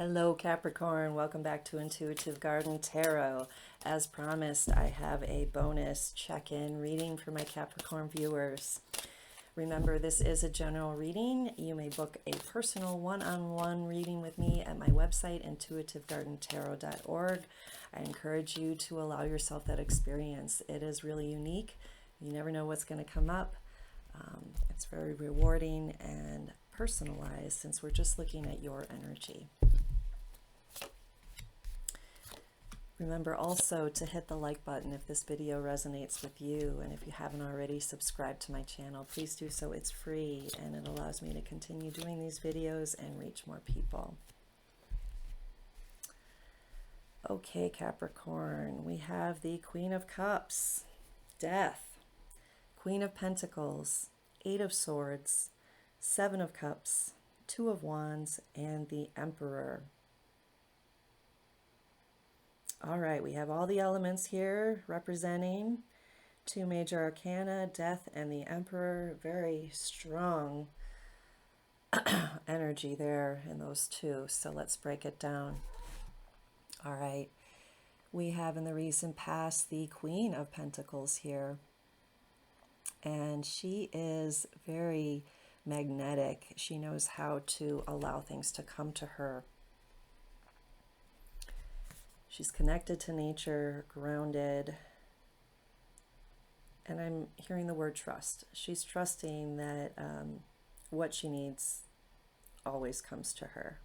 Hello Capricorn, welcome back to Intuitive Garden Tarot. As promised, I have a bonus check-in reading for my Capricorn viewers. Remember, this is a general reading. You may book a personal one-on-one reading with me at my website, intuitivegardentarot.org. I encourage you to allow yourself that experience. It is really unique. You never know what's going to come up. It's very rewarding and personalized since we're just looking at your energy. Remember also to hit the like button if this video resonates with you, and if you haven't already subscribed to my channel, please do so. It's free and it allows me to continue doing these videos and reach more people. Okay, Capricorn, we have the Queen of Cups, Death, Queen of Pentacles, Eight of Swords, Seven of Cups, Two of Wands, and the Emperor. All right, we have all the elements here representing two major arcana, Death and the Emperor. Very strong energy there in those two. So let's break it down. All right, we have in the recent past the Queen of Pentacles here. And she is very magnetic. She knows how to allow things to come to her. She's connected to nature, grounded, and I'm hearing the word trust. She's trusting that what she needs always comes to her.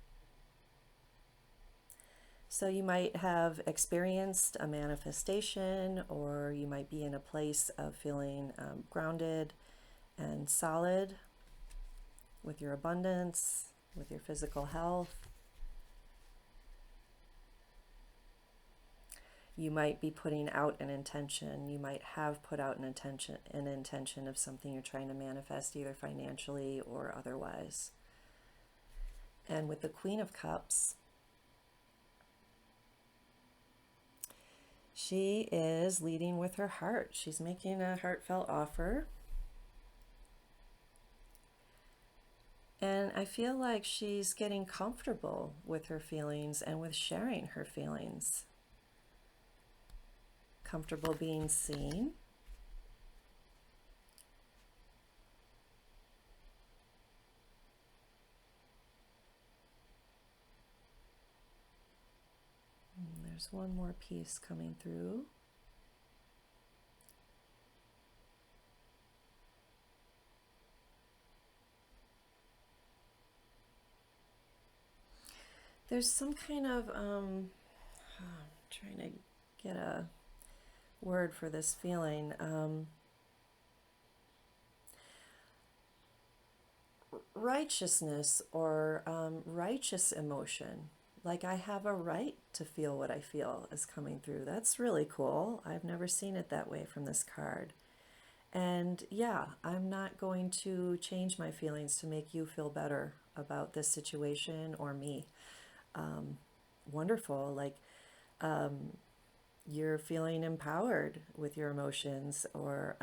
So you might have experienced a manifestation, or you might be in a place of feeling grounded and solid with your abundance, with your physical health. You might be putting out an intention. You might have put out an intention of something you're trying to manifest, either financially or otherwise. And with the Queen of Cups, she is leading with her heart. She's making a heartfelt offer. And I feel like she's getting comfortable with her feelings and with sharing her feelings. Comfortable being seen. And there's one more piece coming through. There's some kind of, I'm trying to get a word for this feeling. Righteousness or righteous emotion. Like I have a right to feel what I feel is coming through. That's really cool. I've never seen it that way from this card. And yeah, I'm not going to change my feelings to make you feel better about this situation or me. Wonderful. Like, you're feeling empowered with your emotions, or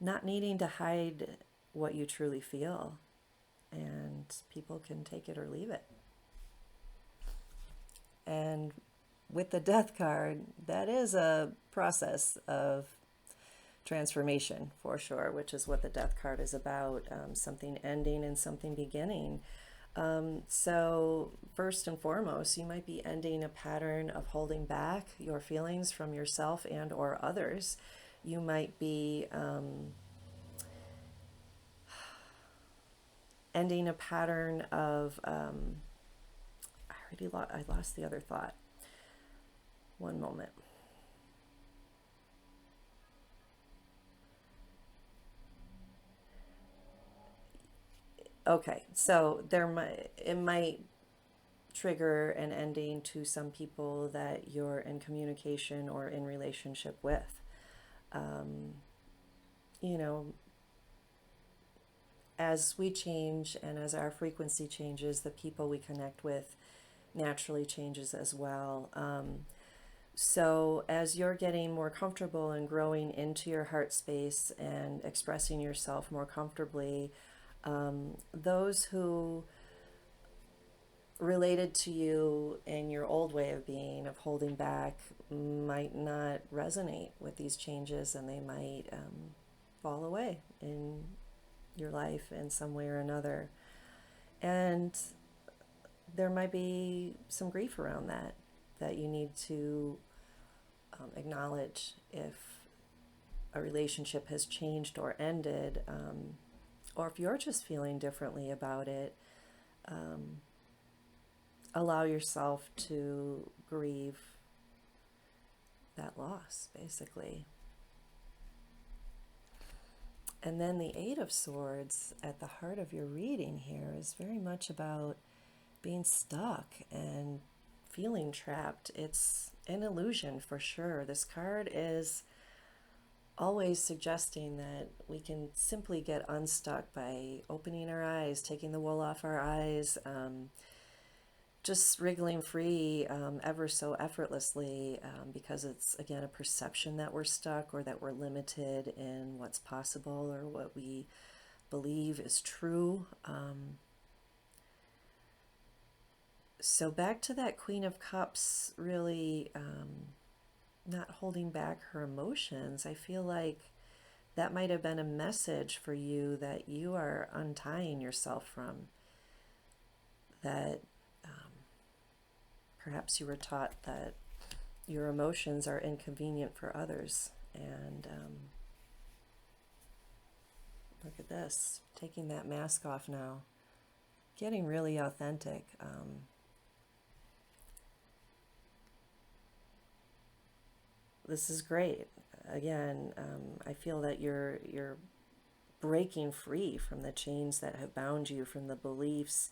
not needing to hide what you truly feel, and people can take it or leave it. And with the Death card, that is a process of transformation for sure, which is what the Death card is about. Something ending and something beginning. So first and foremost, you might be ending a pattern of holding back your feelings from yourself and or others. You might be ending a pattern of, I lost the other thought. One moment. Okay, so it might trigger an ending to some people that you're in communication or in relationship with. You know, as we change and as our frequency changes, the people we connect with naturally changes as well. So as you're getting more comfortable and growing into your heart space and expressing yourself more comfortably, those who related to you in your old way of being, of holding back, might not resonate with these changes, and they might fall away in your life in some way or another. And there might be some grief around that, that you need to acknowledge if a relationship has changed or ended, or if you're just feeling differently about it. Allow yourself to grieve that loss, basically. And then the Eight of Swords at the heart of your reading here is very much about being stuck and feeling trapped. It's an illusion for sure. This card is always suggesting that we can simply get unstuck by opening our eyes, taking the wool off our eyes, just wriggling free ever so effortlessly, because it's, again, a perception that we're stuck or that we're limited in what's possible or what we believe is true. So back to that Queen of Cups, really not holding back her emotions. I feel like that might have been a message for you that you are untying yourself from, that perhaps you were taught that your emotions are inconvenient for others. And look at this, taking that mask off now, getting really authentic. This is great. Again, I feel that you're breaking free from the chains that have bound you, from the beliefs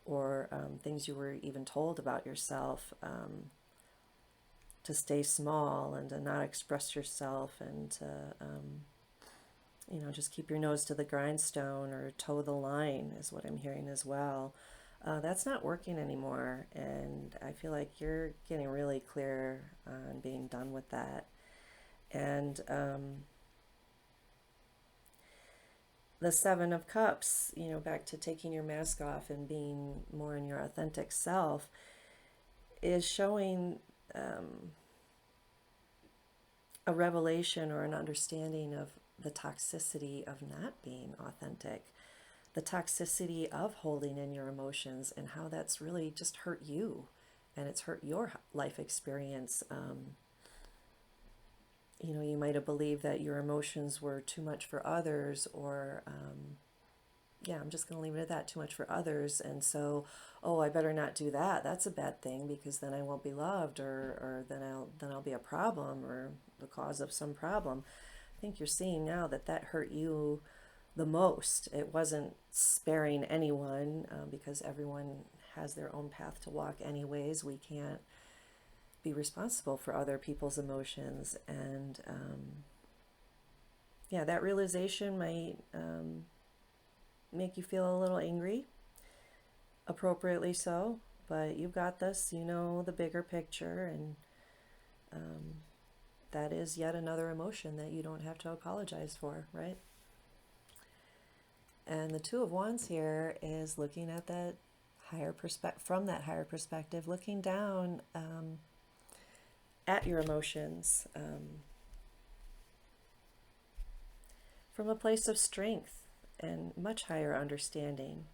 or things you were even told about yourself, to stay small and to not express yourself, and to just keep your nose to the grindstone or toe the line is what I'm hearing as well. That's not working anymore, and I feel like you're getting really clear on being done with that. And the Seven of Cups, back to taking your mask off and being more in your authentic self, is showing a revelation or an understanding of the toxicity of not being authentic, the toxicity of holding in your emotions, and how that's really just hurt you and it's hurt your life experience. You might have believed that your emotions were too much for others, or I'm just going to leave it at that, too much for others. And so, I better not do that. That's a bad thing, because then I won't be loved, or then I'll be a problem, or the cause of some problem. I think you're seeing now that hurt you the most. It wasn't sparing anyone, because everyone has their own path to walk anyways. We can't be responsible for other people's emotions. And that realization might make you feel a little angry, appropriately so, but you've got this. You know the bigger picture, and that is yet another emotion that you don't have to apologize for, right? And the Two of Wands here is looking at that higher perspective, from that higher perspective, looking down at your emotions from a place of strength and much higher understanding,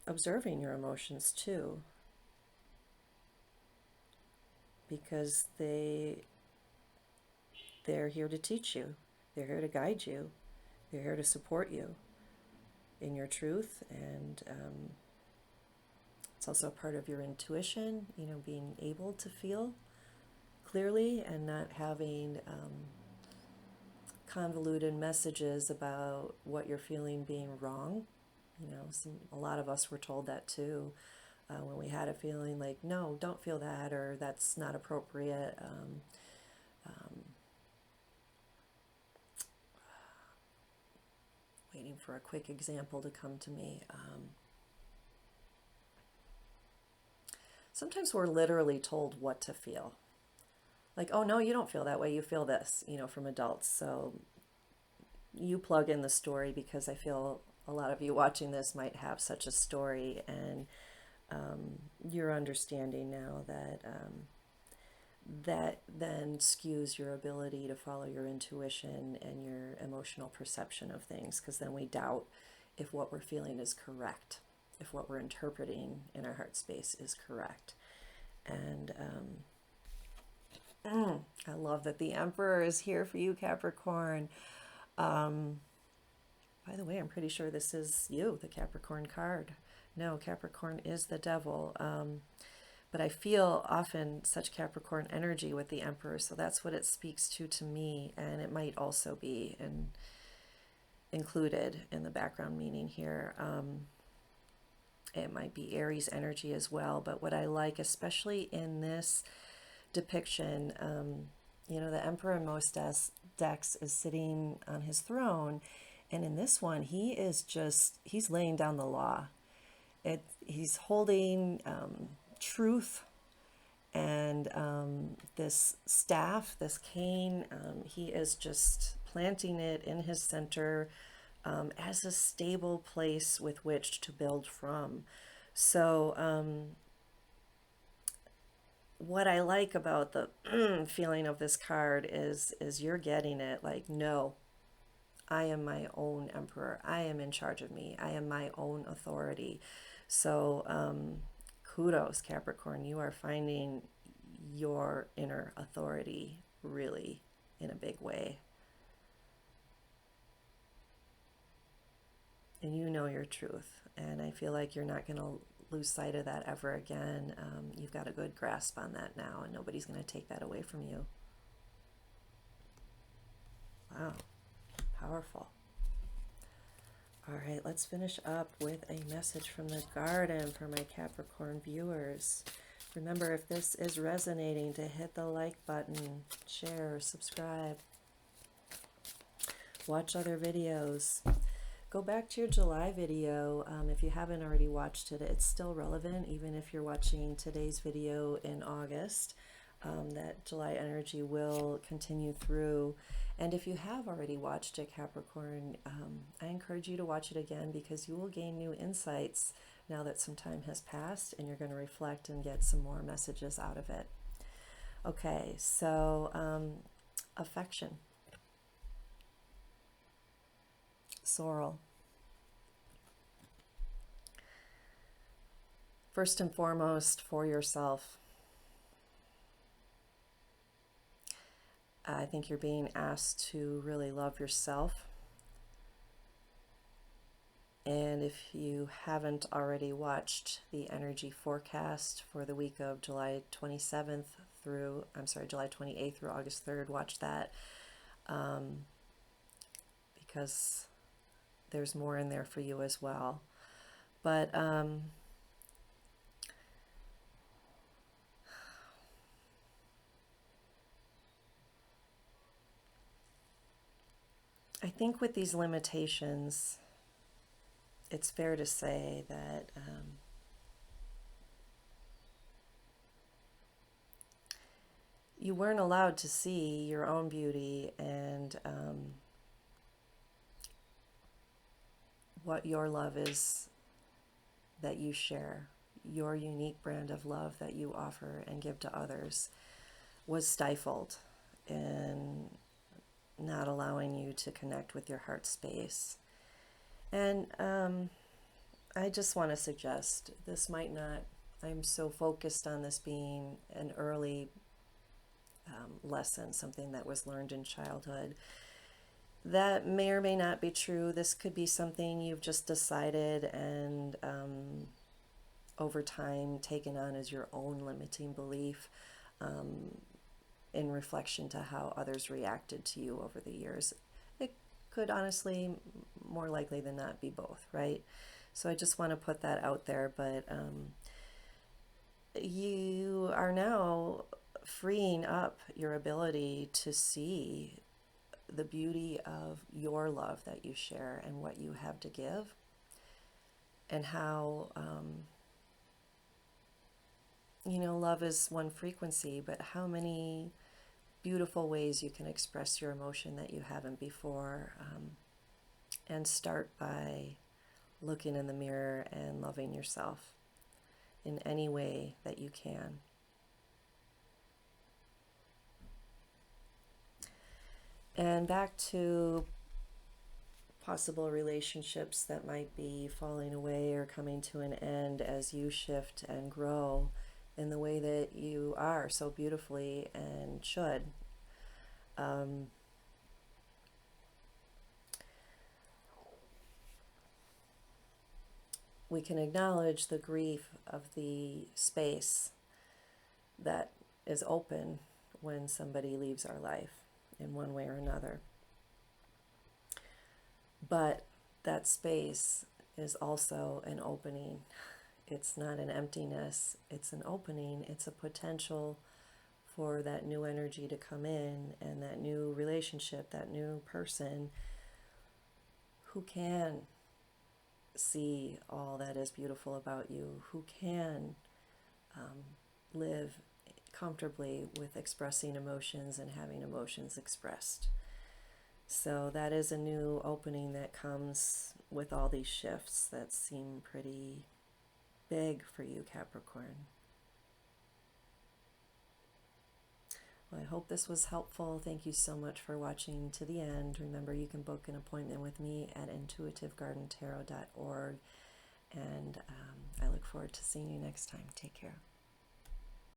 observing your emotions too, because they're here to teach you, they're here to guide you, they're here to support you in your truth. And it's also a part of your intuition, being able to feel clearly and not having convoluted messages about what you're feeling being wrong. A lot of us were told that too, when we had a feeling like, no, don't feel that, or that's not appropriate. Waiting for a quick example to come to me. Sometimes we're literally told what to feel. Like, oh, no, you don't feel that way, you feel this, from adults. So you plug in the story because I feel a lot of you watching this might have such a story, and you're understanding now that that then skews your ability to follow your intuition and your emotional perception of things, because then we doubt if what we're feeling is correct, if what we're interpreting in our heart space is correct. And I love that the Emperor is here for you, Capricorn. By the way, I'm pretty sure this is you, the Capricorn card. No, Capricorn is the devil. But I feel often such Capricorn energy with the Emperor, so that's what it speaks to me, and it might also be included in the background meaning here. It might be Aries energy as well, but what I like, especially in this depiction, the Emperor in most decks is sitting on his throne, and in this one, he's laying down the law. He's holding truth, and this staff, this cane, he is just planting it in his center as a stable place with which to build from. So what I like about the feeling of this card is you're getting it like, no, I am my own emperor. I am in charge of me. I am my own authority. So kudos, Capricorn. You are finding your inner authority really in a big way. And you know your truth. And I feel like you're not going to lose sight of that ever again. You've got a good grasp on that now, and nobody's going to take that away from you. Wow. Powerful. All right, let's finish up with a message from the garden for my Capricorn viewers. Remember, if this is resonating, to hit the like button, share, subscribe, watch other videos. Go back to your July video. If you haven't already watched it, it's still relevant, even if you're watching today's video in August. That July energy will continue through. And if you have already watched it, Capricorn, I encourage you to watch it again, because you will gain new insights now that some time has passed, and you're going to reflect and get some more messages out of it. Okay, so affection. Sorrel. First and foremost, for yourself. I think you're being asked to really love yourself. And if you haven't already watched the energy forecast for the week of July 28th through August 3rd, watch that, because there's more in there for you as well. But I think with these limitations, it's fair to say that you weren't allowed to see your own beauty and what your love is that you share, your unique brand of love that you offer and give to others, was stifled and not allowing you to connect with your heart space. And I just want to suggest, this might not, I'm so focused on this being an early lesson, something that was learned in childhood. That may or may not be true. This could be something you've just decided and over time taken on as your own limiting belief, in reflection to how others reacted to you over the years. It could honestly, more likely than not, be both, right? So I just want to put that out there, but you are now freeing up your ability to see the beauty of your love that you share and what you have to give, and how love is one frequency, but how many beautiful ways you can express your emotion that you haven't before, and start by looking in the mirror and loving yourself in any way that you can. And back to possible relationships that might be falling away or coming to an end as you shift and grow in the way that you are so beautifully and should. We can acknowledge the grief of the space that is open when somebody leaves our life in one way or another. But that space is also an opening. It's not an emptiness, it's an opening. It's a potential for that new energy to come in, and that new relationship, that new person who can see all that is beautiful about you, who can live comfortably with expressing emotions and having emotions expressed. So that is a new opening that comes with all these shifts that seem pretty big for you, Capricorn. Well, I hope this was helpful. Thank you so much for watching to the end. Remember, you can book an appointment with me at intuitivegardentarot.org, and I look forward to seeing you next time. Take care.